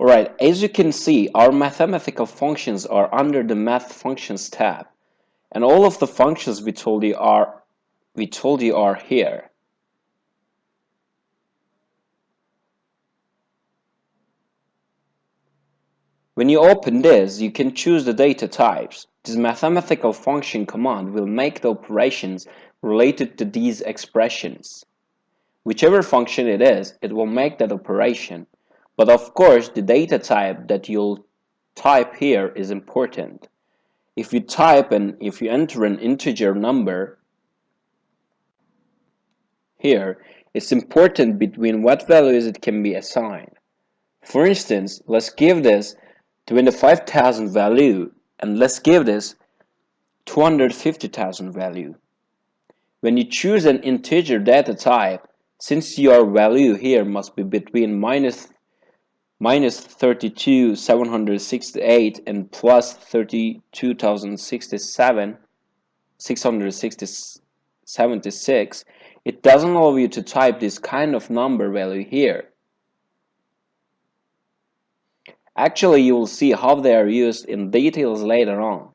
Alright, as you can see, our mathematical functions are under the Math Functions tab, and all of the functions we told you are here. When you open this, you can choose the data types. This mathematical function command will make the operations related to these expressions. Whichever function it is, it will make that operation. But of course, the data type that you'll type here is important. If you enter an integer number here, it's important between what values it can be assigned. For instance, let's give this 25,000 value and let's give this 250,000 value. When you choose an integer data type, since your value here must be between minus 32,768 and plus 32,676, it doesn't allow you to type this kind of number value here. Actually, you will see how they are used in details later on.